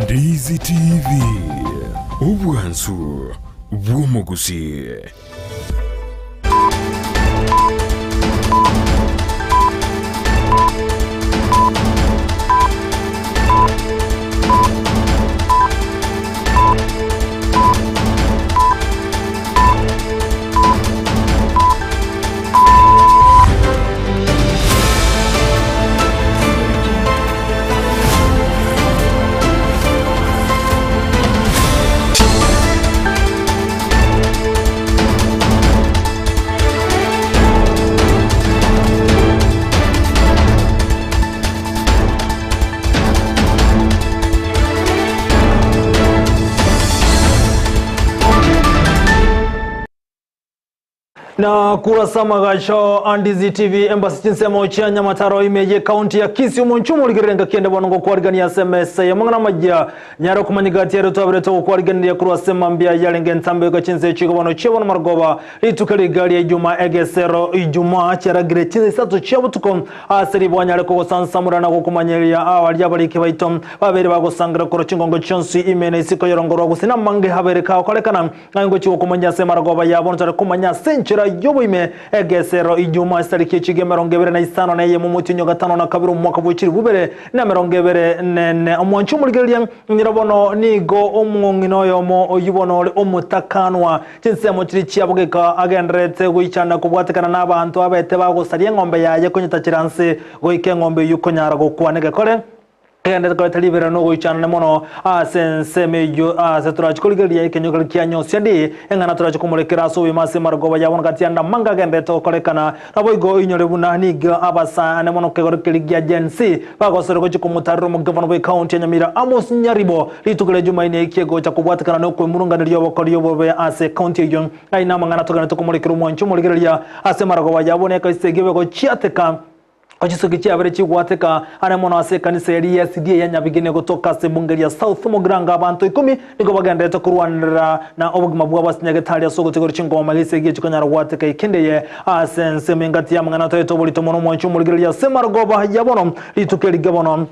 Ndizi TV Ubwansu Bw'omuguzi. Na kurasa magasho Ndizi TV Embassy chinsemo cha Nyamataro imeje county ya Kisii umunchumu ligirenga kiende bonongo kwarigania SMS ya mangana majya nyaro kumanyigati ya twabireto kwarigania kurasa mambia yalenge ntambe ko chinse chiko bono chebono margoba litukali gali ya Juma egesero Ijuma charagire chinse sato chebo tuko aseri bwanyale ko sansamura na kumanyeria awali yabalike baitom babere bagosangira ko chingongo chonsi imene isiko yorongoro gusina mange habereka kolekana ngo chiko kumanya se margoba yabona tare kumanya senchira yobo ime egesero Ijuma sariki chigemerongebere na isano na ye mumutinyo gatano na kabiru mwaka bwikiri bubere na merongebere nene omwanchu muligeria nyirabono nigo omwongino yomo oyubono omutakanwa chinsemo chiri chiabugeka agendrete guichana kubwatekana n'abantu abete bagusariye ngombe yaye kunyita chiranse goike ngombe yuko nyara gukwanege kore ende ko talibera no goichana ne mono sense mejo setrachi koligeria ikenyo kianyo siandi engana trachi kumulekera so wimase margoba yabona katianda manga gende to kolekana naboigo inyore bunaniga abasa ne mono kegorigia agency bagosore ko chikumutaro mu governor of county ya Nyamira Amos Nyaribo litukule Jumaine ikiego cha kubwatikana no kwemurunganiriyo bokoriyo bobe ase county yon aina mangana tokana to kumulekera umwanchu muligeria ase margoba yabona ko isegebe ko chiateka Ochisogichi aberechi gwateka ana mono ase kanisa ya SDA ya Nyabigene gotoka se Bungeria South Mogranga abantu 10 niko bagenda to kurwanira na obugima bwa basinyagetari asogo tegoro chingoma lisege chikonyara gwateka ikendeye asense mengati ya mangana to bolito mono mwanchu muligeria semargoba yabono litukeli gabono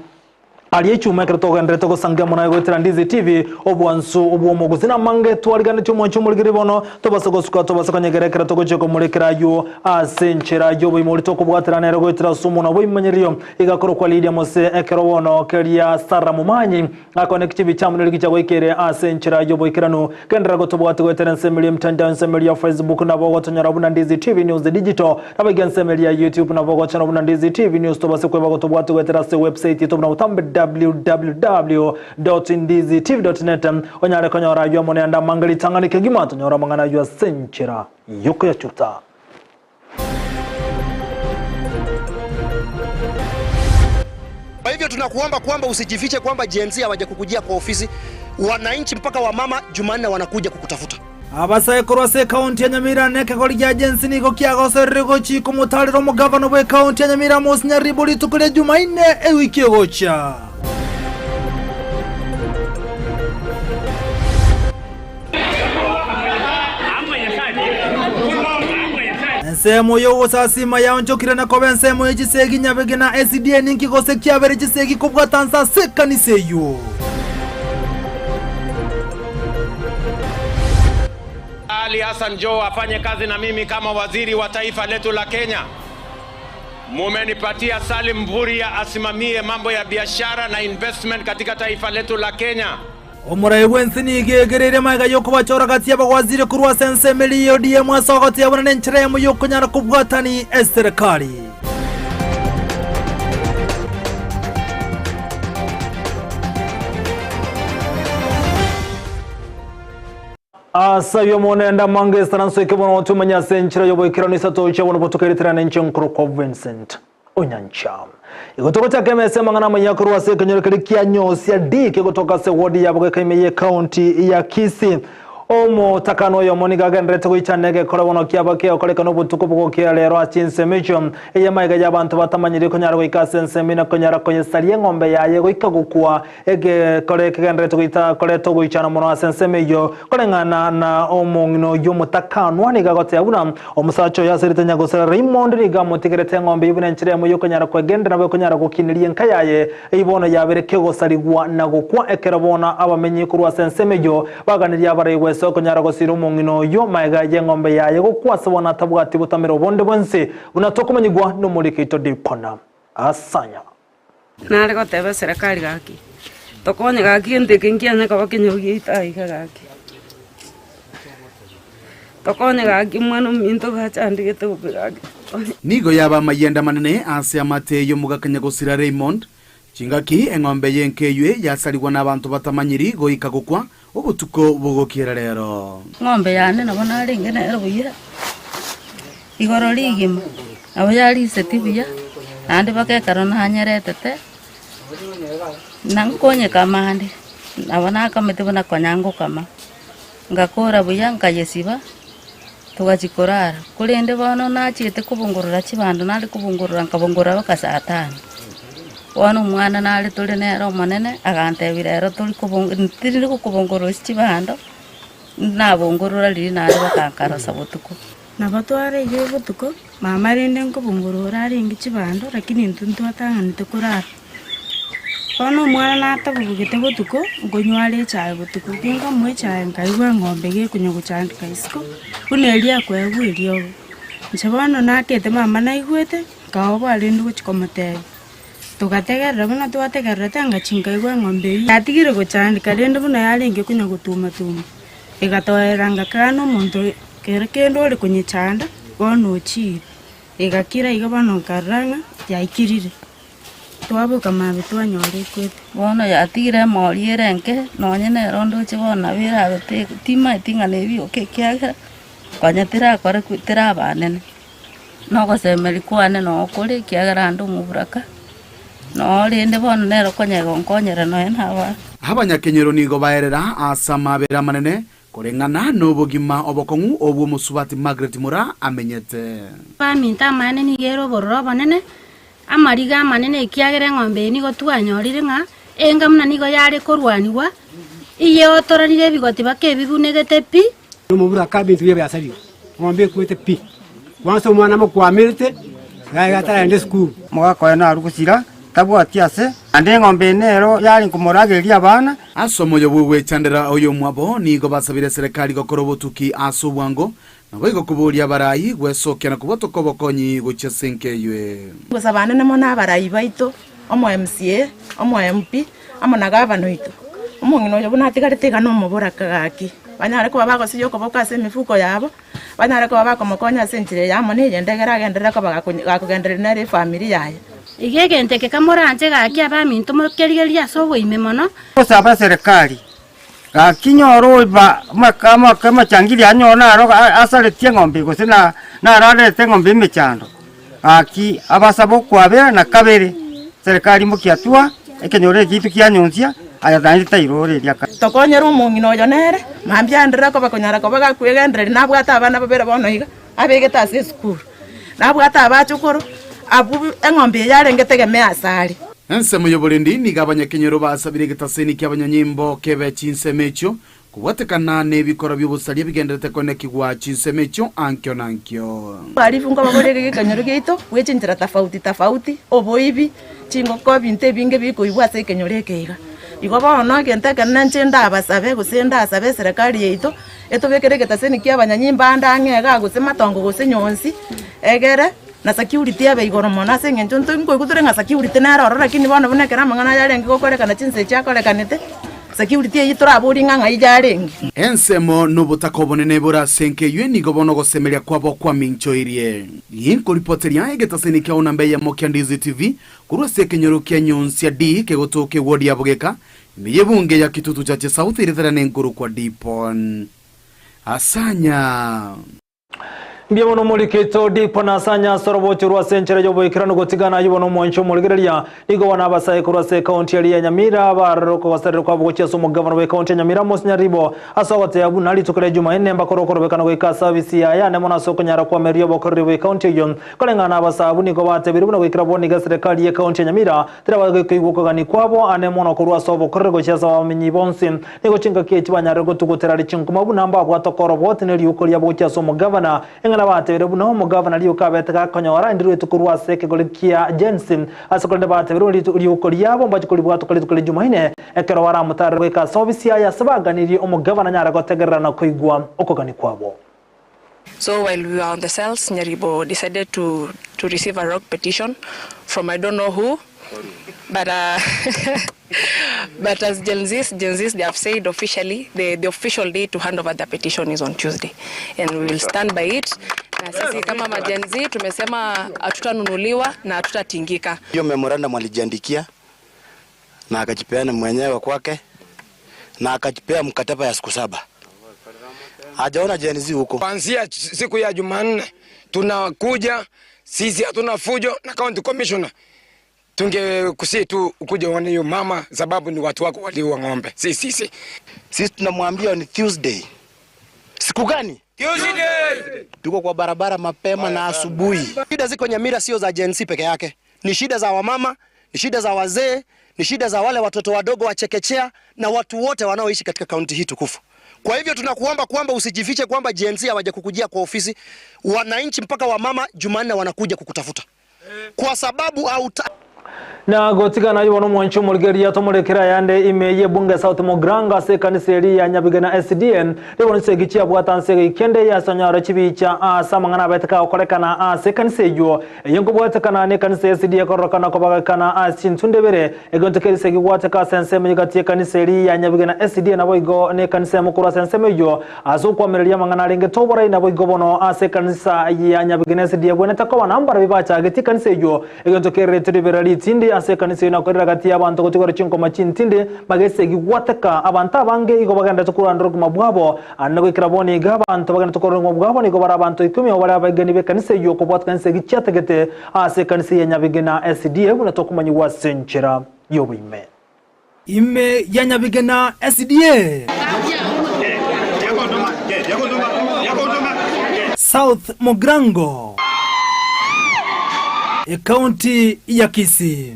aliyechu mekreto gendreto ko sangya mona go Ndizi TV obwansu obwomoguzi na mange twaligana cyumwanchu muligiri bono to basogo suka to basako nyegerekera to gocheko mulekera yo asenchera yo bimulito ko bwaterana ero go sumu na boimanyiriyo igakoro kwa Lydia Mose ekero bono keria Sara Mumanyi akonekitivi chamune ligicha goikere asenchera yo boikerano gendra go to bwatu go nsemilia mtandao nsemilia Facebook na bogo tonyara buna Ndizi TV News digital na bagensemelia YouTube na bogo channel buna Ndizi TV News to basako bago to bwatu go se website to na utambe www.ndiztv.net onyare konyora yo monenda mangali tanganike gimato nyora mangana yo senchera yoko ya chuta. Kwa hivyo tunakuomba kwamba usijifiche kwamba GNC hawaje kukujia kwa ofisi. Wananchi mpaka wa mama Jumanne wanakuja kukutafuta. Abasaye kurose county ya Nyamira neke koli agency niko kiagosere gochi kumutaliro mu governor we county ya Nyamira Amos Nyaribo litukule Jumaine ewiki gocha. Nsemo yo sasima ya onchokira na kobe nsemo yichisegi Nyabigene na SDA ninki gose kiabere chisegi kubwatansa sekaniseyo. Ali Hassan Joho afanye kazi na mimi kama waziri wa taifa letu la Kenya. Mumenipatia Salim Mvurya asimamie mambo ya biashara na investment katika taifa letu la Kenya. Omurai wensini gegerere maiga yoko bachora kati ya waziri kurwa sense milio DM asogoti ya wana nchiremo yoko nyara kubwatani serikali. Asayo monenda mange stranso ikebono tumanya senchira yobo ikirani sato chabona botokeritira nenchenkro ko Vincent Onyancha. Igotoka cha KMS mangana manyakuru ase kanyore kia nyosi ya D kutoka se wodi ya bwe kaimeye county ya Kisii. Omo takano yo moniga gendrete kuichanege kora bono kiabake okoreka no butuko bwo kira lero achinse mecho eye maiga y'abantu batamanyire ko nyara goikase nsemina ko nyara ko yesarie ngombe yaye goika gukua ege koreka gendrete kuita koreto goichana mono asensemeyo korengana na omo ngino yo mutakano aniga gote abuna omusacho yasirite nyagosera Raymond riga mutegerete ngombe ibune nchire mu yo ko nyara ko gendera bo ko nyara gokinirie nkayaye eibono yabereke gosarigwa na gukwa ekerabona abamenyi kurwa asensemeyo baganiriya abarewe soko nyara gosiro mungino yo maiga y'engombe yaye gokwasa bona tabwati butamiro bonde bonse unatokomanyigwa no muri kito dipona asanya nare gotebe serikali gaki tokonye gaki ndekengiane ka bakinyogi itaiga gaki tokonye gaki mwana minto gachandigete gupigaki nigo yaba mayenda manene ase amate yo mugakanya gosira Raymond chingaki engombe yenkeywe yasaligwa n'abantu batamanyiri goika gukwa obutuko bugokira rero ngombe yane nabona ari ngene buya igoro ligima abo yari setibiya nandi bakekaro nanyerete nankonye kamande nabona akamete bona konyango kama ngakora buya nkayesiba tugachikorara kulende bono nachite kubungurura chibando nali kubungurura nkabungurura bakasatana wano mwana nali tuli nero manene agantebira ero tuli kubungurura chibando nabungurura liri nali bakankara sabutuko nabatware iyo butuko mama rende nkubungurura ari ngicibando lakini ntuntu atanganite kurara wano mwana natabugite butuko ngonywale chaye butuko kinga mwe chaye nkaigwa ngombe ge kunyoguchandika isiko kunelia kwegwiryo nchabano natete mama naigwete kaobo ali nduguchikomotebe tugategerera buna tugategerera tanga chingaigwa ngombe yatigire guchandika rende buna yalinge kunya gutuma igatoeranga kano muntu kerekendo oli kunyichanda bono chi igakira igabano karanga yaikirire twabuka mabe twanyore kwete bono yatigire moriere nke nonyene rondo chibona bira gote tima itinga nebi okekiaga kwanyatira kwara kwitira banene noko semeli kwane no kuri kiagara ndu muburaka no rinde bono nero konyego nkonyera no enhawa abanyakenyero nigo baerera asama bera manene korengana n'obugima obokongu obwo musubati Margaret Mura amenyete paminta manene gero bororo banene amariga manene ikiagere ngombe ni gotwanyorire nga enga muna nigo yare korwaniwa iye otoranire bigoti bakebibunegete pi mubura kabintu yebe asari ngombe kwete pi wanso mwana mukwamirite gaigatara ende school mwaka na rugusira tabwati ase ande ngombe nero yari kumurageria bana asomo yo bwe chandera oyo mwabo nigo basabire serikali gokoro butuki asubwango nabo igokuburia barayi gwesokera kubotoko bokonyi guchesenkeywe gusabana nemo nabarayi baito omo MCA omo MP amo nagabano ito omongino yo bunatigarete gano muburaka gaki banyare ko babagosiyo ko bokase mifuko yabo banyare ko babakomokonya sentire yamo ne yendegera gendera ko bagakugendera nere family yaye igegenteke kamoranje gaki abaminto mokerigeria sobo imemono kusaba serikali gakinyoro ba makama kama changiri anyona aro asale tiengombe gusina na rade tengombe mechando aki abasabo kwabera na kabere serikali mukiatua ekenyore gitu kianyonsia aya dani tairore lyaka tokonyera umungino yo nere mambyandira ko bakonyara ko bagakwegendera nabwata abana babera bono iga abegeta ase school nabwata abachukuru abu engombe yarengetegemea asali ensemo yoborendi niga abanyakenyero basabire gitaseni ky'abanyanyimbo kebe chinsemecho kubatekana nebikora by'obusalia bigenderete konekigwa chinsemecho ankyo nankyo barifunga baborege kenyero geito wechinjira tofauti oboibi chingo ko binte binge bikoibwa se kenyore keiga igo bono genteke nanchenda abasabe gusenda asabe serikali yeito etobekere gitaseni ky'abanyanyimba ndangega gusema tongo gusenyonsi egere na security abe igoro mona sengencho nto kuture nga security na roro lakini bana bunekera mangana yarenge gokorekana chinse chakorekanete security yitora buri nganga ijarenge ensemo nobutako bonene bora senkeywe nigo bono gosemeria kwabo kwa minchoirie yinko reporteria egetaseni kya onambe ya Mokiandizi TV kurwa sekenyoro kya nyonsia D kegotoke wodi ya bugeka miyebunge ya kitutu cha South irithana nenkuru kwa Dipon asanya Mbiamono mulikito dipana sanya soroboti rwa senchera jobo ikirano gotigana yubono mwancho muligereria igo wana basaye kurase county ya Nyamira baroko wasere kwa bugocha somo governor we county ya Nyamira Mosnyaribo asawote yabu nali tukere Jumanne mbakorokoro bekano go service ya ne mona soko nyara kwa merio bokorri we county yon kolengana basabu nigo bate birubuno go ikiraboni ga serikali ya county ya Nyamira tira go kuyuko gani kwabo ane mona kurwa sobo korre go chasa wa minyi bonsin nigo chinga kiye chibanya rego tugoterari chinkuma bunamba bwa tokoro bote ne yuko ya bugocha somo governor engala batebere buno mo governor liyo kabeteka konyora ndiru tukurwa seke golikia Jensen asokolende batebere liyo koliyabo mbaje kolibwa tukole Jumanne ekero wara mutare weka service ya sabaganiri omo governor nyara gotegerera na koigwa okogani kwabo. So while we were on the cells, Nyaribo decided to receive a rock petition from I don't know who, but but as Gen Zs, they have said officially the official day to hand over the petition is on Tuesday, and we will stand by it. Na sisi kama Gen Z tumesema hatutanunuliwa na hatutatingika. Hiyo memorandum alijiandikia na akajipeana mwenyewe kwake na akajipea mkataba ya siku 7. Hajaona Gen Z huko. Kuanzia siku ya Jumanne tunakuja, sisi hatuna fujo na county commissioner. Tungekusi tu ukuje uone hiyo mama sababu ni watu wako waliua ng'ombe. Sisi tunamwambia ni Tuesday. Siku gani? Tuesday. Tuko kwa barabara mapema na asubuhi. Shida ziko Nyamira sio za Gen Z peke yake. Ni shida za wamama, ni shida za wazee, ni shida za wale watoto wadogo wa chekechea na watu wote wanaoishi katika kaunti hii tukufu. Kwa hivyo tunakuomba kwamba usijifiche kwamba Gen Z hawaje kukujia kwa ofisi. Wananchi mpaka wamama Jumanne wanakuja kukutafuta. Kwa sababu na gotigana yubono mwancho muligeria to murekera yande imeye bunge South Mogranga se kaniseri ya Nyabigana SDN lebona segichi abwatanse kende ya sanyara chibicha samangana beteka okorekana se kanisejo yengo bwatekana ne kanise SDN korokana kobagakana chintundebere egontekeri segi bwateka sense mnyigati kaniseri ya Nyabigana SDN aboigo ne kanise mukura sense mejo azokwamereria mangana lenge tobora ina boigo bono se kanisa ya Nyabigana SDN bwene takoba nambara bibacha gati kanisejo egontekeri tederali tindi ase kanise na korera gati abantu gotigora chinko machintinde bagese giwateka abantu abange igo baganda tukurandro kumabwabo anago kiraboni gaba abantu baganda tukurandro kumabwabo ni go bara abantu 10 obara bagani be kanise yo ko bot kanise gichategete ase kanise ya Nyabigana SDA buna tokumanyi wa senchera yobime ime ya Nyabigana SDA South Mogrango County ya Kisii.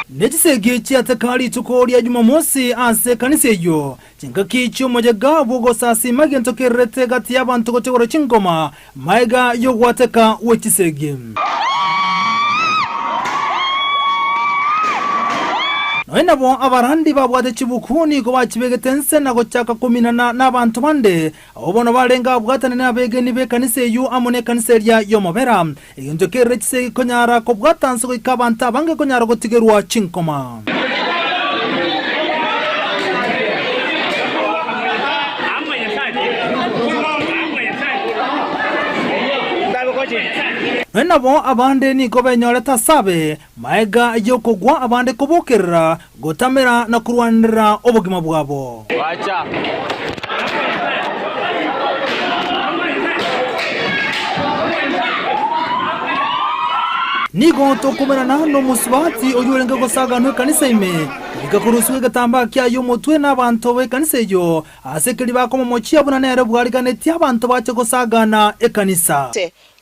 Netisege chiatakali tukori ya Jumamosi ase kanise yo chinga kicho moja gabo go sasi magento kerete gati abantu gotegoro chinkoma maiga yo gwateka wetisege. Wenabo abarandi babwate chibukuni ko bachibegetense na gochaka kuminana n'abantu bande abono barenga bwatane n'abegeni be kanise yu amone kanise ya Yomobera iyo keretse konyara ko bwatanse ko ikabanta bange konyara gotigerwa chinkoma Wenabo abande ni gobenyoreta sabe maega yoko gwa abande kobokerera gotamera na kurwanira obugima bwabo wacha nigo tokumerana no musibati oyurenga gosaga no kanisa ime bikakuruswe gatamba kya yomotwe n'abantu be kanisa yo asekeri bakomo mochia bunanere bwariganeti abantu bache gosagana ekanisa.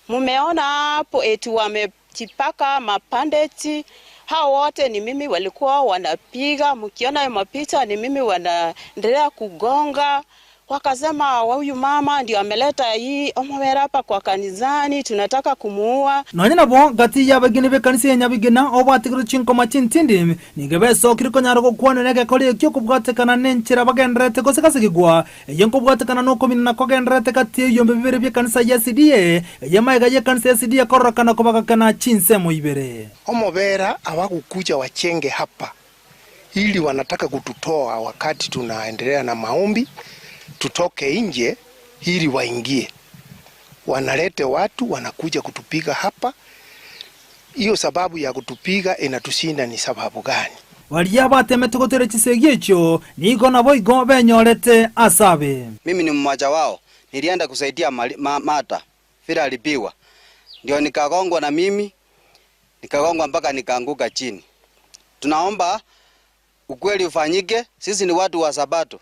Mumeona hapo eti wamejipaka mapandeti. Hao wote ni mimi walikuwa wanapiga. Mkiona mapicha ni mimi wanaendelea kugonga. Wakasema huyu mama ndio ameleta hii Omowera hapa kwa kanisani, tunataka kumuua. Nanye nabo gati yabageni be kanisa ya Nyabigana obatigiro chinko machintindi nigebe sokiriko nyaroko kwana nege kole kyo kubwatekana nenchira bagendrete kosekasegwa yenko bwatekana no komina kogendrete kati yombe bibere bye kanisa ya SDA yamaiga ya kanisa ya SDA korokana kobagakana chinse moibere. Omowera awakukuja wachenge hapa ili wanataka kututoa wakati tunaendelea na maombi. Tutoke nje ili waingie. Wanalete watu wanakuja kutupiga hapa. Hiyo sababu ya kutupiga inatushinda ni sababu gani? walia batemete gotera kisegi echo nigo nabo igo benyorete asabe. Mimi ni mmoja wao, nilienda kusaidia Mata vile alipiwa, ndio nikagongwa na mimi, nikagongwa mpaka nikaanguka chini. Tunaomba ukweli ufanyike, sisi ni watu wa Sabato.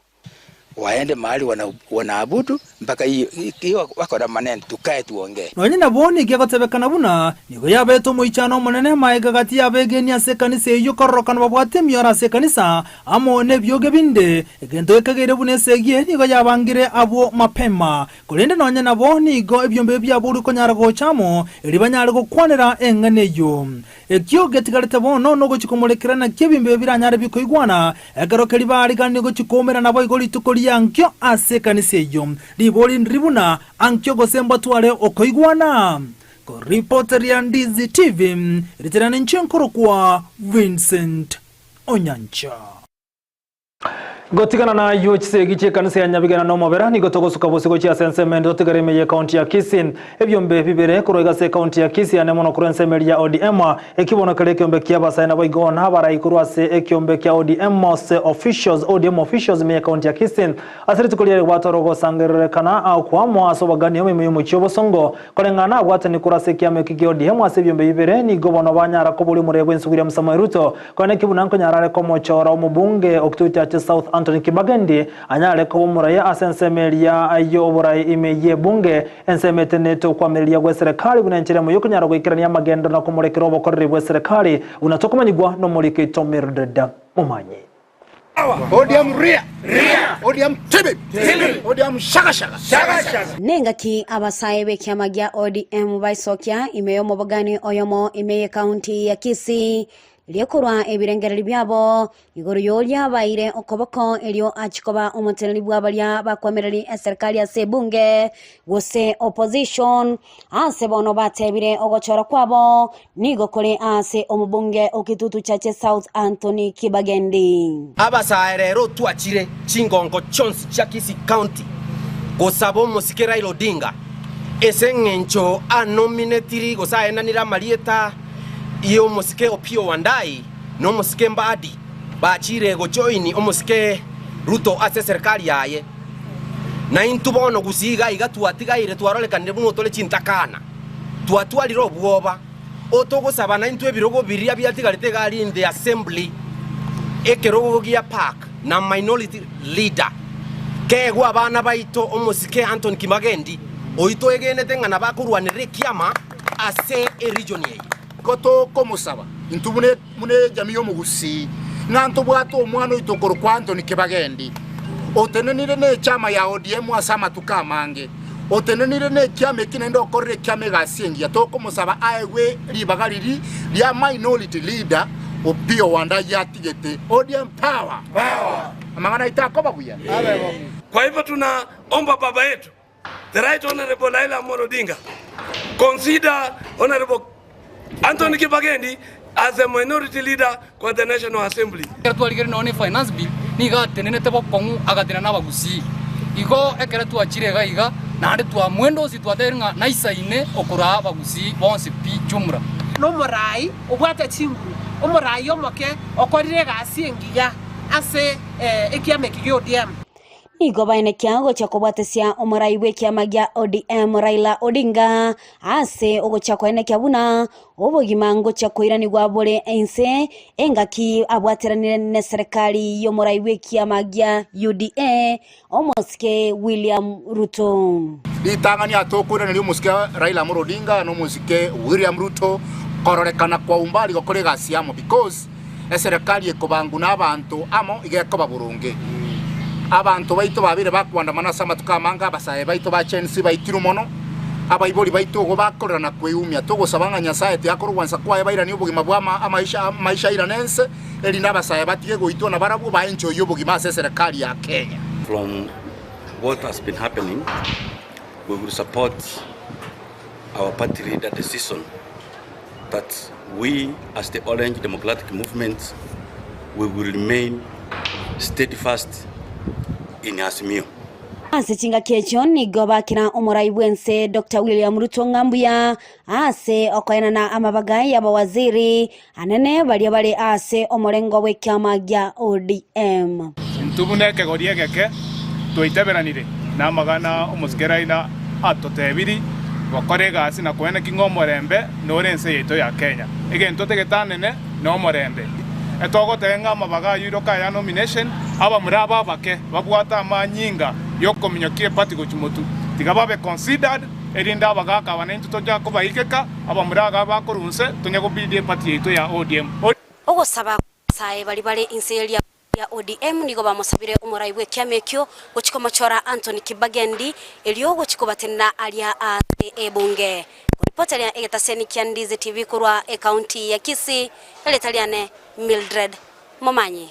Waende mahali wanaabudu mpaka hiyo wako na maneno tukae tuongee. Nonye naboni gegotebekana buna nigo yabeto moichano monene maega gati yabegeni ase kanisa iyo korokana babwate miora ase kanisa amone byoge binde egento ekagere bune segie nigo yabangire abo mapema kulende nonye naboni nigo ebyombe byaburu konyara gochamo eribanyare gokwanera engane yo ekyo getigarete bono no gochikomorekerana kebimbe biranyare bikoigwana egarokeri bari kandi gochikomera nabo igoli tukori ankyo ase kanisa iyo liboli nribuna ankyo gosemba twale okoigwana ko reporter ya Ndizi TV ritirana nchenkoro kwa Vincent Onyancha. Gotigana na yuchse giche kanisa ya Nyabigana no mobera ni gotogosuka bose gochi asensemende otigaremeye county ya Kisii ebyombe bibere kuroiga se county ya Kisii ane mono kurensemeli ya ODM ekibona kale kyombe kyabasa na boigona barayikuru ase ekyombe kya ODM se officials ODM officials me county ya Kisii asiri tukuliye watorogo sangerekana au kwamo asobagani yo mu cyobo songo kolengana agwatani kurase kyame kigi ODM ase ebyombe bibere ni gobono banyara ko buli murego ensubira Musamai Ruto kone kibunanko nyarare ko mochora omubunge oktuita cha South Anthony Kibagendi anyale ko muraya asensemelia ayo oburai imeye bunge ensemeteneto kwa melia gwe serikali bunenchire mu yokunyara gwikirania magendo na kumurekera obokorere bwe serikali unatokomanyigwa no mulike Tomirdeda Mumanyi. ODM ria ODM tibi ODM shaka nenga ki abasaye bekyama gya ODM baisokya imeyo mubagani oyomo imeye county ya Kisii lyekurwa ebirengereri byabo igoro yolya baire okoboko elyo achikoba omuteneri bwabalya bakwamereri serikali ya sebunge gose opposition ase bono batebire ogochora kwabo nigo kole ase omubunge okitutu chache South Anthony Kibagendi abasaerero twachire chingongo chonsi cha Kisii county gosabo musikera ilodinga esengencho anominatiri gosaenanira marieta iyo musike Opio Wandai no musike Mbadi bachire go join omusike Ruto ase serikali yaye na intubono gusiga igatuatigaire twarolekanire buno tole chintakana twatwaliro obwoba otogosaba na intu ebirogo biria byatigarite gari in the assembly ekerogo gia park na minority leader kegwa abana baito omusike Anthony Kibagendi oito egenete ngana bakurwanire kiama ase region ye koto komusaba intubune mune jamiyo mugusi nanto bwato omwana itokoro kwa Anthony Kibagendi otenenire ne chama ya ODM asama tukamange otenenire ne kyame kinendo korre kyame gasingi toko musaba aiwe libagaliri lya minority leader Opio Wandai yatigete ODM power amangana itakoba kuya. Kwa hivyo tunaomba baba yetu the right honorable Raila Amolo Odinga consider honorable Anthony Kibagendi as a minority leader kwa the National Assembly. Tualigere none finance bill niga tenenete bokongu agatena nabagusi. Igo ekera tuachire gaiga na ande twa mwendo si twatenga naisaine okura bagusi bonse pi chumra. No morai obwata chimbu. Omorai omoke okorire gasi engiya ase ekiame kigi ODM. Igo baine kiango cha kubwatesia omorai wekiama gya ODM Raila Odinga ase ogocha kwene kyabuna obogimango cha koirani gwabole ense engaki abwateranire ne serikali yo morai wekiama gya UDA omoske William Ruto litangani atokura nali omoske Raila Amolo Odinga no omoske William Ruto kororekana kwa umbali gokore gasiamo because serikali ekobangu n'abantu amo igekoba burunge abantu baito babire bakwandamana sama tukamanga abasaye baito ba Chensi baitiro mono abayiboli baito go bakorana kweyumya togosabanga Nyasaye tyakorwansa kwaye bairani obugima bwa maisha iranense eri nabasaye batige goito na barabu ba enjoy obugima se serikali ya Kenya. From what has been happening, we will support our party leader decision that we as the Orange Democratic Movement we will remain steadfast in Azimio. ase chinga kecho nigo bakira omorai bwense Dr. William Ruto Ngambuya ase okoyana na amabagai y'abawaziri anene bali bali ase omorengo w'ekyama gya ODM. Ntubuneke gorie geke tuiteberanire na magana omusikeraina atotebiri bakore gasi na kwene kingomorembe norense yeto ya Kenya egento tegetanene no morembe etogotenga amabaga yuroka ya nomination aba muraba bake babwata amanyinga yokominyokie party gochimotu tigababe considered erinda abagaka abanentu toja kubaikeka aba muraga bakorunse tonyago bidie party yeto ya ODM ogosaba sae bali bali inselia ya ODM nigo bamusabire umurai w'ekyamekyo gochiko machora Anthony Kibagendi elio gochiko batena alia ate ebunge ripota ya egetaseni Kyandize TV kurwa county ya Kisii eletaliane Mildred Momanyi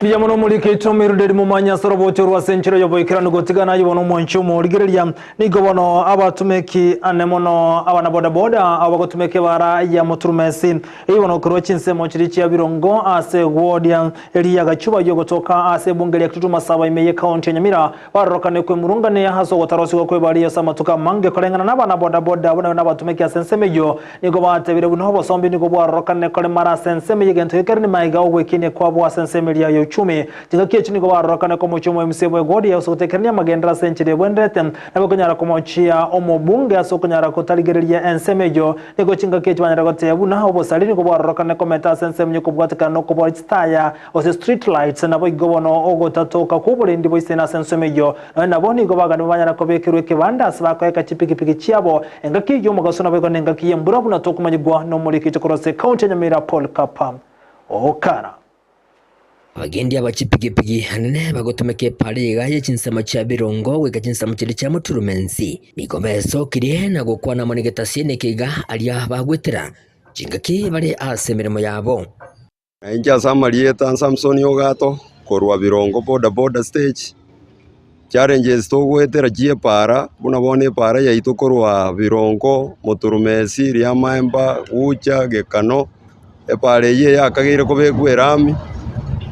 Biyamono mulike Mildred Momanyi sorobotyo rwa senchiro yoboikirano gotigana yibono moncho murigereria nigobono abatumeki anemono abana boda boda abagotumeke bara ya muturumesi yibono kurochinse mochirichi ya birongo ase wodia eliya gachuba yogotoka ase bungeli yakutuma saba imeye county ya Nyamira barokane kwe murungane haso gotarosi kwe bari ya samatuka mange kolengana nabana boda boda abana nabatumeki asensemeyo nigobate bire buno bosombi nigobwarokane kole mara sensemeyo gento yekerni maiga ogwekine kwabo asensemeyo uchumi tingakie chini kwa rokana ko muchumo msebo godi ya sotekernia magendra senchire bwendete nabakonyara ko mochia omobunge asokonyara ko taligereria ensemejo nego chingakie chwanyara ko tebuna obo salini ko rokana ko meta sensemnyo ko bwatika no ko bwitaya ose street lights nabo igobono ogo tatoka kubule ndibo isena sensemejo naboni go bagana banyara ko bekirwe kibanda sibako eka chipikipiki chiabo engaki yo mugasona bego nengaki mbura buna tokumanyigwa no muri kichokorose county Nyamira Paul Kapam okara abagendi abachipigipigi hanene bagotumeke pariga yechinsama cha birongo weka chinsama chili cha muturumensi mikomeso kirie na gukwana monigetasie kiga alia bagwetera chingaki bari asemeremo yabo enja samarieta Samson Yogato korwa birongo boda stage challenges to gwetera gie para buna bone para ya itokorwa birongo muturumesi ria maemba ucha gekano epare ye yakagire kobegwerami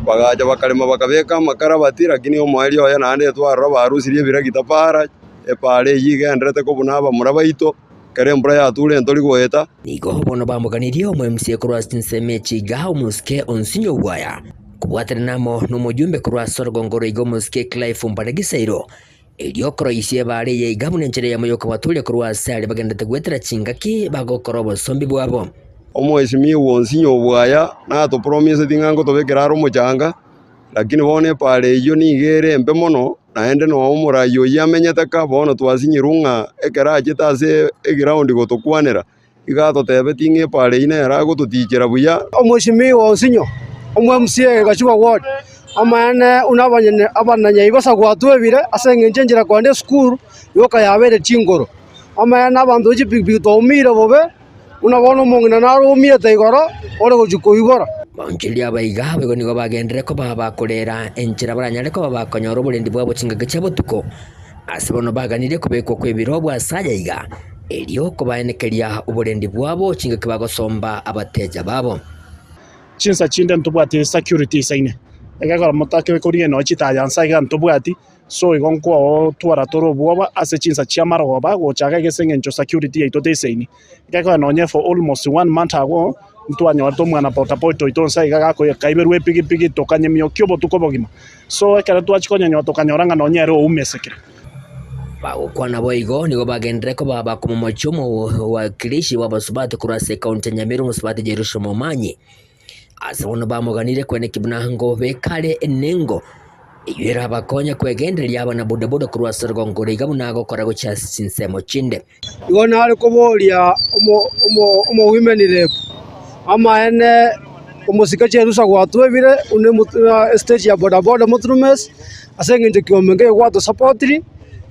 bagaja bakalema bakabeka makarabati lakini omwali oya nande twara barusirie biragita para epare yigendrete ko bunaba murabaito karembra ya tule ntori goeta nigo bono bamuganirie omwe MC cross nseme chiga umuske onsinyo bwaya kubwatana namo numujumbe cross sorgongoro igo muske Clive Mbaragisairo elio kroisie bare ye gamunenchire ya moyoka batule cross ali bagendete gwetera chingaki bagokorobo sombi bwabo omweshimi wonsinyo bwaya na to promise tingango tobekera muchanga lakini bone pare iyo nigere mbe mono naende no omurayo yamenyeteka bono twasinyirunga ekera chitase eground gotokwanera igato tebe tinge pare ine era gotutichera buya omweshimi wonsinyo omwamsie gachuba ward amane unabanyene abananya ibasa gwatwebire asengenjenjera kwande school yoka yabere chingoro amane abantu chipikipiki tomire bobe unabona mongina naro miete igoro ore gojuko igoro banjili abaiga bego nigo bagendere ko baba kolera enchira baranyare ko baba konyoro bulendi bwabo chingaga chabotuko asibono baganire kubeko kwebiro bwa sayayiga elio ko baenekeria ubulendi bwabo chingaga bagosomba abateja babo chinsa chinde ntubwati security saine egakora motake korie no chitayansa iga ntubwati so igonko twara toro bwaba ase chinsa chiamara goba gochaga gesengencho security itote saini egakora nonye for almost 1 month ago ntwanyo to mwana potapoto itonsa iga ko kaiberwe pigi tokanye myokyo botuko bogima so ekara twachikonya nyoto kanyoranga nonye ro umesekira bagukwana boigo nigo bagendere ko baba kumomochomo wakilishi wabasubate kurase county Nyamira musubate Jerusha Momanyi asabono bamuganire kwene kibunango bekale enengo yera bakonya kwegenderia abana bodaboda kurwasa rwongore igabunago korago cha sinsemo chinde igona ari koboria omo women rep ama ene umusika cherusa gwatwebire une stage ya bodaboda muturumes asengenje kiomenge gwato supportri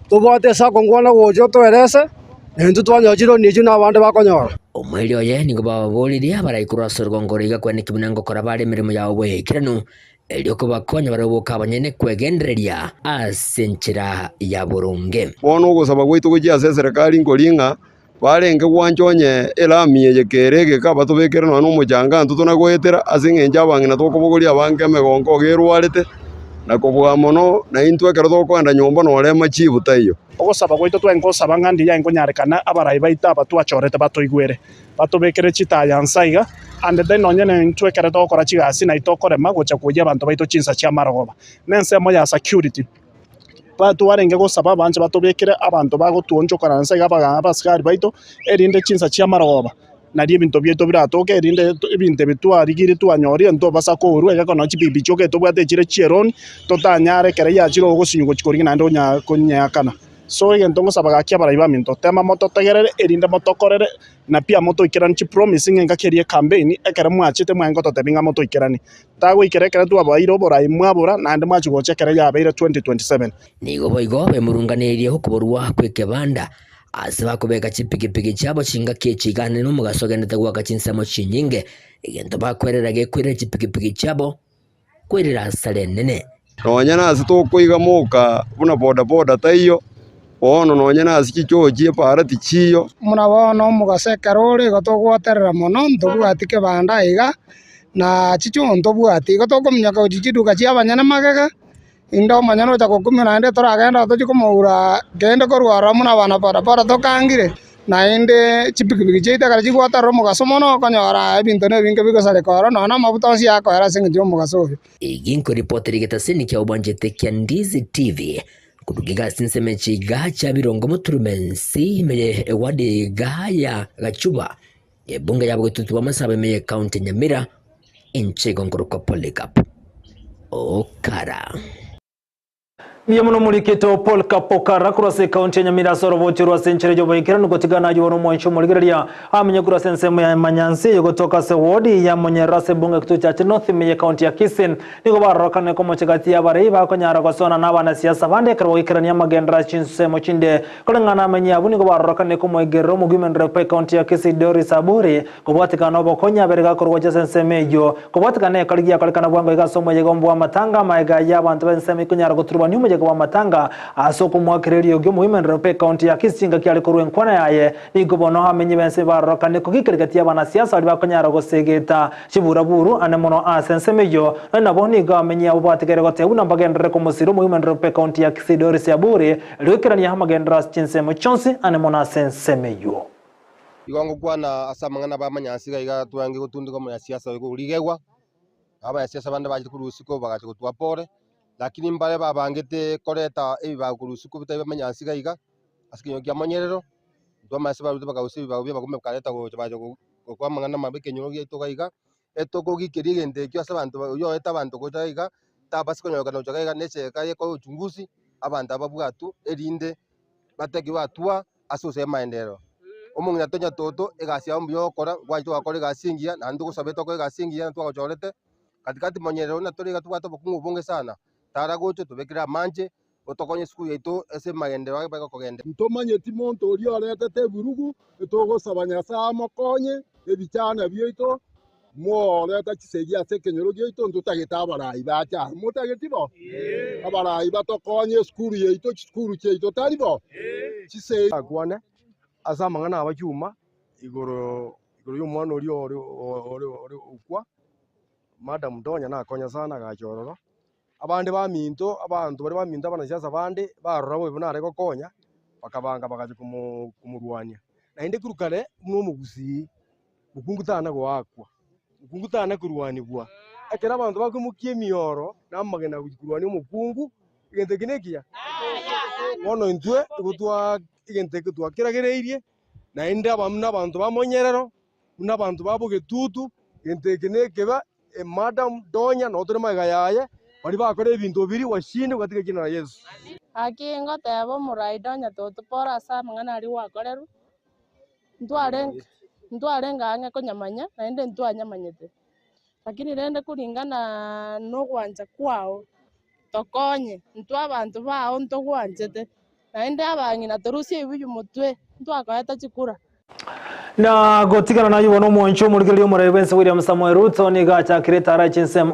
tobate sa kongwana gojo twerese ndu twanyojiro niju nabande bakonyora omweli oye nigo baboliria barayikurwasa rwongore igakwene kibunango kora bare mirimo yawo bwekirano elioko bakonya barabuka abanyene kwegendereria asenchira ya burunge bono gusaba gwitu gujia serikali ngolinga barenge gwanchonye elamiye yekerege ka batubekera no mujanga ntutuna gwetera asingenja bangina tokobogoria bange megongo gerwarete na kubwa mono na intwe kero tokwenda nyomba no le machibu tayo ogosaba goito twengosaba ngandi ya ngonyarekana abarai baita batwachorete batoigwere batobekere chitaya nsaiga and then onyene ntwekere tokora chigasi na itokorema gocha kuja abantu baito chinsa chia marogoba nensemo ya security batu warenge gosaba banje batobekere abantu bagotuonjokana nsaiga abasikari baito erinde chinsa chia marogoba na ebinto bieto biratoke erinde ebinte bitwarigire twanyori ento basakoru egakono chibibi choke tobwate chire chieroni totanyare kere ya chiro gosinyugo chikoringa nando nya konyakana so egento ngosabaga kia baraiba minto tema moto tegerere erinde moto korere na pia moto ikirani chi promising engakerie campaign ekere mwachite mwango totebinga moto ikirani tago ikerekere tu abairo borai mwabura na ande mwachugo chekere ya beire 2027 nigo boigo bemurunganirie hukuborwa kwekebanda ase bakobeka chipikipiki chabo chinga kechigane no mugasogenete gwaka chinsemo chinyinge egento bakwerera gekwire chipikipiki chabo kwirira sale nene nonya nasi tokuiga muka buna boda boda tayo ono nonya nasi chichochie para tichiyo muna bono mugasekerore gotogwaterera mono ntobwatike banda iga na chicho ntobwati gotokomnya ko chichiduka chia banyana magega indo manyano cha kukumira inde toragenda tochikomura gende korwara muna bana para tokangire na inde chipikipiki cheita kara chigwataro mugasomono konyora ebinto ne binge bigosale koro nona mabuto cia kwera singi mugaso iginko reporteri getasini kya ubanjete kya Ndizi TV kudugiga sinseme chiga cha birongo muturumensi meye ewadi gaya gachuba ebunga yabo tutuwa masabe meye county Nyamira inchego ngoroka polycarp okara niyo muno mulikito Paul Kapokara kurase kaunti ya Nyamira sorovochirwa senchere joboikera nugotigana yuwono mwancho muligereria amenye kurase nsemo ya Manyansi yogotoka se wodi ya Monyerase bunga kitu cha North meye kaunti ya Kisii nigo barokane ko mochigati ya bareba konyara gosona nabana siasa bande karwo ikerania magendra chinsemo chinde kolengana amenye abu nigo barokane ko moigero mugimen repe kaunti ya Kisii Doris Aburi kubwatikana bokonya berega korwo cha sensemejo kubwatikana kaligia kalikana bwango igasomo yegombo matanga maiga ya bantu benseme kunyara goturwa nyuma kwa matanga asoko mwakirerio gyo muhimen repe kaunti ya Kisinga kyali korwe nkwana yaye nigobono hamenye bense barokane kugikirigati abana siasa bali bakonyara gosegeta chiburaburu anemono asensemeyo nabo niga amenye abo bategere gote una bagendere ko musiro muhimen repe kaunti ya Kisii Doris Aburi lwekirania hamagendera chinsemo chonsi anemono asensemeyo igongo kwana asamangana ba Manyansi gaiga twange gutundiko mu siasa urigegwa aba siasa bande baje kurusiko bagaje gutwapore lakini mbale babangete koreta ebi bakurusuku bitabe Manyansi gaiga asikinyo kya Monyerero ndo mase baruti bakausi babye bakume kaleta go baje kwa mangana mabeke nyogi to gaiga etoko gikiri gende kyo asabantu yo eta bantu ko gaiga tabasiko nyoga no gaiga nese kaye ko uchunguzi abantu ababwatu erinde bateki batua asose maendeleo omungu natonya toto egasi ya mbyo kora gwaito akore gasingia na ndugo sabeto ko gasingia ntwa gachorete katikati Monyerero na toriga twato bokungu bonge sana taragocho tubekira manje otokonye siku yetu ese maendeleo bako kogende ntomanye timonto ori aretete burugu etogosabanya sa mokonye ebichana byeito mo leta chisegia sekenyoro gyeito ntutageta abarai bacha mutagetibo abarai batokonye skuru yeito skuru cheito taribo chise akwane asa mangana abachuma igoro y'umwana ori ukwa madam Donya nakonya sana gachororo abande baminto abantu bari baminto abana siasa bande barora bo ibona areko konya bakabanga bakaje kumurwanya na inde kurukare no mugusi mukungutana gwakwa mukungutana kurwanibwa akera abantu bakumukie mioro namagenda kurwani umukungu igente kinekia wono intwe gutwa igente gutwa kiragereirie na inde abamuna abantu bamonyerero n'abantu babugetutu igente kinekeba madam Donya no tore magayaye bari bakore ibintu biri washinde katika jina la Yesu akingo tebo murai Donya toto pora sa mangana ari wakoreru ntwarenga ange konyamanya na ende ntwanyamanyete lakini rende kuringana no gwanja kwao tokonye ntwabantu bao ntogwanjete na ende abangi na torusie ibiyu mutwe ntwakoeta chikura Na gotigana na yubono mwancho murigeli umurebe William Samoei Ruto ni gacha kireta arachinsem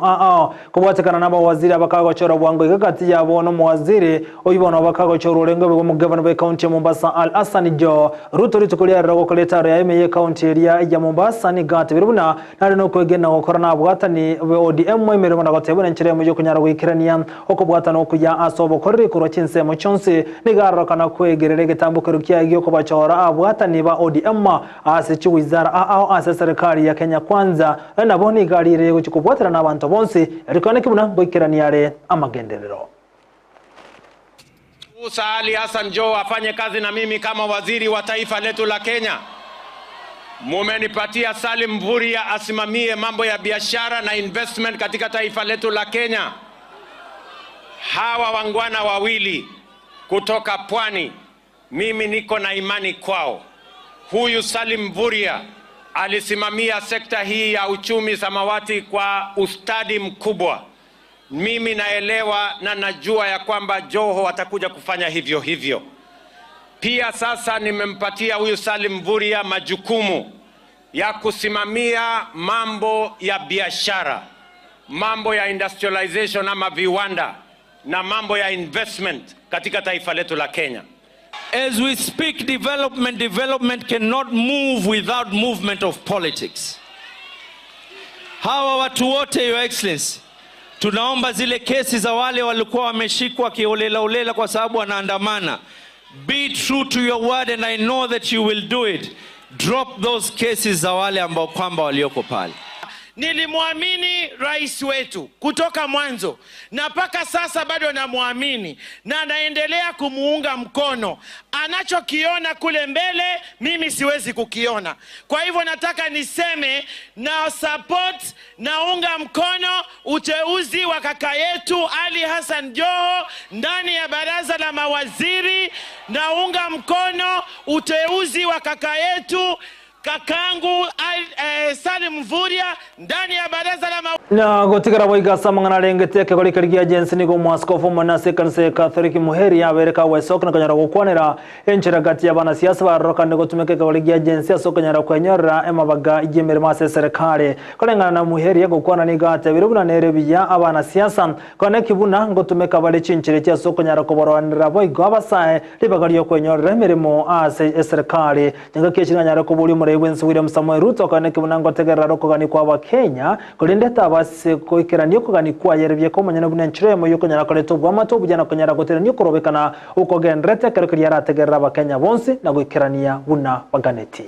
kubwatekana naba waziri abakago chora bwango igakati yabo no mwaziri oyibona abakago chora urengo bwo mu governor be county ya Mombasa Al Hassan Jo Ruto ritukulia rago koleta ya ime county area ya Mombasa ni gati birubuna nari no kwegena okorana abwatani ODM mwemere bona gotebona nchire mu kunyara gwikirania okubwatana okuya asobo korri kuro chinsemo chonse ni garokana kwegerere gitambukiro kyagyo kubachora abwatani ba ODM asichi wizara asa serikali ya Kenya Kwanza nabo ni galire kuchikubwatira n'abantu bonse ariko nekibuna gwikiraniare amagenderero. Ali Hassan Jo afanye kazi na mimi kama waziri wa taifa letu la Kenya. Mumenipatia Salim Mvurya asimamie mambo ya biashara na investment katika taifa letu la Kenya. Hawa wangwana wawili kutoka pwani, mimi niko na imani kwao. Huyu Salim Mvurya alisimamia sekta hii ya uchumi samawati kwa ustadi mkubwa. Mimi naelewa na najua ya kwamba Joho atakuja kufanya hivyo hivyo. Pia sasa nimempatia huyu Salim Mvurya majukumu ya kusimamia mambo ya biashara, mambo ya industrialization ama viwanda na mambo ya investment katika taifa letu la Kenya. As we speak, development cannot move without movement of politics. Hawa watu wote, Your Excellency, tunaomba zile kesi za wale walikuwa wameshikwa kiholela kwa sababu wanaandamana. Be true to your word and I know that you will do it. Drop those cases za wale ambao kwamba walioko pale. Nilimwamini rais wetu kutoka mwanzo na mpaka sasa bado namuamini na naendelea kumuunga mkono. Anachokiona kule mbele mimi siwezi kukiona. Kwa hivyo nataka niseme na support naunga mkono uteuzi wa kaka yetu Ali Hassan Joho ndani ya baraza la mawaziri. Naunga mkono uteuzi wa kaka yetu kakangu Salim Mvurya ndani ya baraza la na gotigara boiga samangana rengete kuri kiriya agency nigo mwaskofu Manase Kanise Catholic Muheri yabereka wesoko nakanyara gukwanira enchera gati y'abana siasa baroka nego tumeke kuri agency asokanyara kwenyora emabaga igemere mase serikali kolengana na Muheri yagukwana ni gati birubuna nerebiya abana siasa kone kibuna ngo tumeka bale chinchere cya sokanyara kuboranira boiga abasaye libagari yo kwenyora emirimo ase serikali nyanga keshinganyara kubuli Murebe William Samoei Ruto kone kibuna ngo tegera rokogani kwa Bakenya kulindeta base koikerania kugani kwa yerebye ko manyana bune nchiremo yuko nyara koleto bwamato bujana konyara goterania kurobekana uko gendrete kerekiri yarategerera Bakenya bonse na goikerania buna baganeti.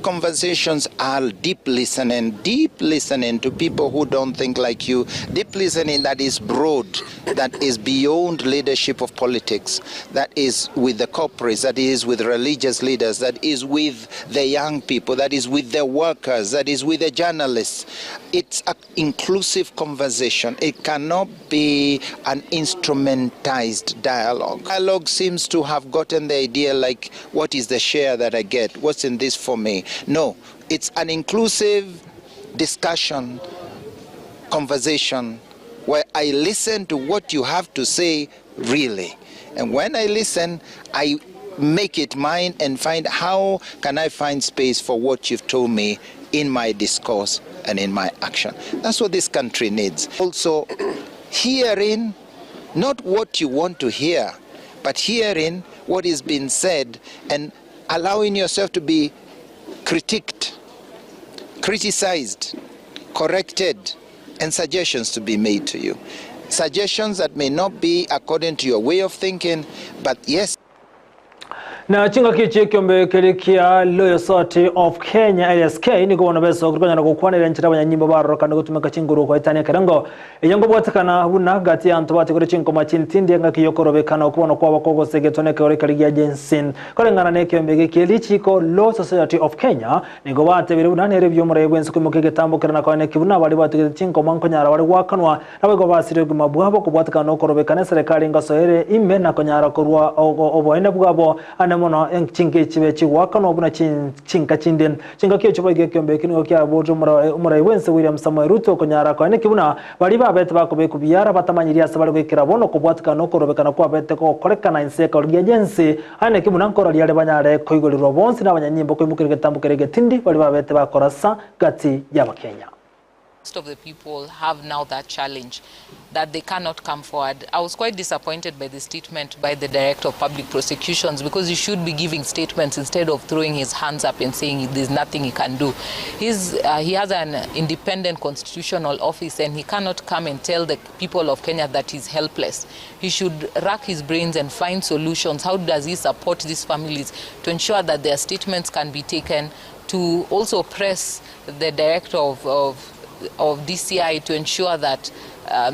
Conversations are deep listening to people who don't think like you, deep listening that is broad, that is beyond leadership of politics, that is with the corporates, that is with religious leaders, that is with the young people, that is with the workers, that is with the journalists. It's an inclusive conversation. It cannot be an instrumentalized dialogue. Dialogue seems to have gotten the idea like, what is the share that I get? What's in this for me? No, it's an inclusive discussion, conversation, where I listen to what you have to say really. And when I listen, I make it mine and find how can I find space for what you've told me in my discourse and in my action. That's what this country needs. Also, hearing not what you want to hear, but hearing what is being said and allowing yourself to be critiqued, criticized, corrected, and suggestions to be made to you. Suggestions that may not be according to your way of thinking, but yes. Na chinga kichi kiombe kilikia Loyal Society of Kenya LSK niko wana beso kutoka na gukwanira nchira abanyanyimbo baroka no gutumeka chinguru kwa itania kerengo eyango bwatakana buna gati yantu bati kuri chinko machintindi nga kiyokorobekana okubona kwa bakoko segetoneke ore kaligia jensin kolengana ne kiombe kilichi ko Loyal Society of Kenya niko bate biri buna nere byo murebe nsi kumuke getambukira na kwa ne kibuna bali bati chinko mankonyara bali wakanwa nabego basire gumabwabo kubwatakana okorobekana serikali ngasohere ime na konyara kurwa oboene bwabo ana anemono chinke chibe chiwaka no buna chinka chinden chinka kyo chibo gekyombe kino kya bojo murai wense William Samoei Ruto konyara ko ne kibuna bali babete bakobe kubiyara batamanyiria sabali kwekira bono kubwatika no korobekana kwa bete ko korekana inseka olgejensi ane kibuna nkoro lyale banyare koigolirwa bonsi n'abanyanyimbo kwimukirige tambukirige tindi bali babete bakorasa gati y'Abakenya. Most of the people have now that challenge that they cannot come forward. I was quite disappointed by the statement by the Director of Public Prosecutions, because he should be giving statements instead of throwing his hands up and saying there's nothing he can do. He has an independent constitutional office, and he cannot come and tell the people of Kenya that he's helpless. He should rack his brains and find solutions. How does he support these families to ensure that their statements can be taken, to also press the Director of DCI to ensure that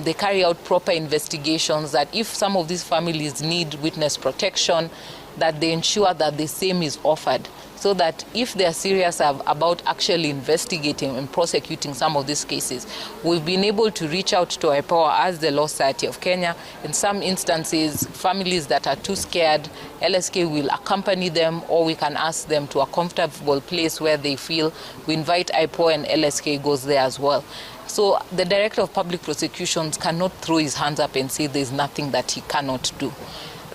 they carry out proper investigations, that if some of these families need witness protection, that they ensure that the same is offered, so that if they are serious about actually investigating and prosecuting some of these cases, we've been able to reach out to IPOA as the Law Society of Kenya. In some instances, families that are too scared, LSK will accompany them, or we can ask them to a comfortable place where they feel. We invite IPOA and LSK goes there as well. So the Director of Public Prosecutions cannot throw his hands up and say there's nothing that he cannot do.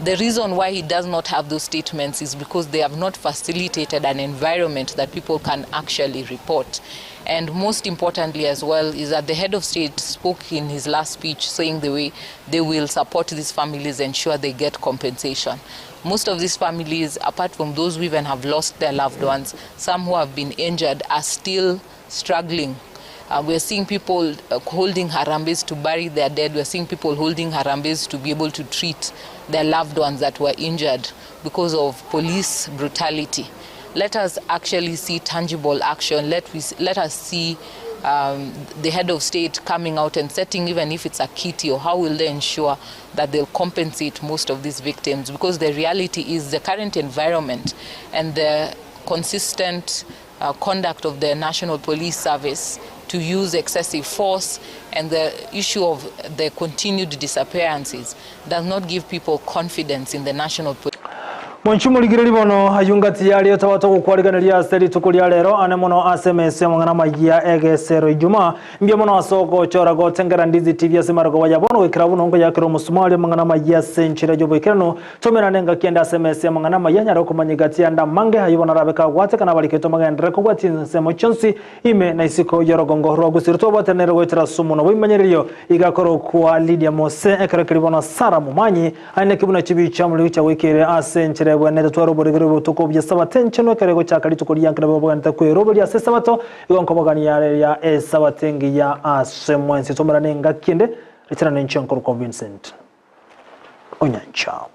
The reason why he does not have those statements is because they have not facilitated an environment that people can actually report. And most importantly as well is that the head of state spoke in his last speech saying the way they will support these families, ensure they get compensation. Most of these families, apart from those who even have lost their loved ones, some who have been injured, are still struggling. We're seeing people holding harambes to bury their dead. We're seeing people holding harambes to be able to treat their loved ones that were injured because of police brutality. Let us actually see tangible action. Let us see the head of state coming out and setting, even if it's a kitty, or how will they ensure that they'll compensate most of these victims, because the reality is the current environment and the consistent conduct of the National Police Service to use excessive force and the issue of the continued disappearances does not give people confidence in the National Police. Monchumuligiriri bono ayungati yali otawato kukwaliganira seri tukulia lero anemono SMS mangana magia egesero Ijumaa mbia mono asoko chora go tengera ndizi TV asemarago wajabono wekira buno ngo yakiro musumali mangana magia senchira jobo ikirano tomera nenga kienda SMS mangana mayanya roko manyigati anda mange hayibona rabeka gwate kana baliketo magandre ko gwati semo chonsi ime na isiko yorogongo rogo sirto botenero wetira sumu no bimanyiriyo igakoro kwa Lydia Mose ekere kiribono Sara Mumanyi ane kibuna chibi chamuli cha wekire asenchira bwana twaro borigero butoko bya sabatencheno karego cyakali tukuri yankira bobaganda ko robo ya sesabato igonko bagani ya sabatengi ya asemwensi tomera nenga kinde return Vincent Onyancha.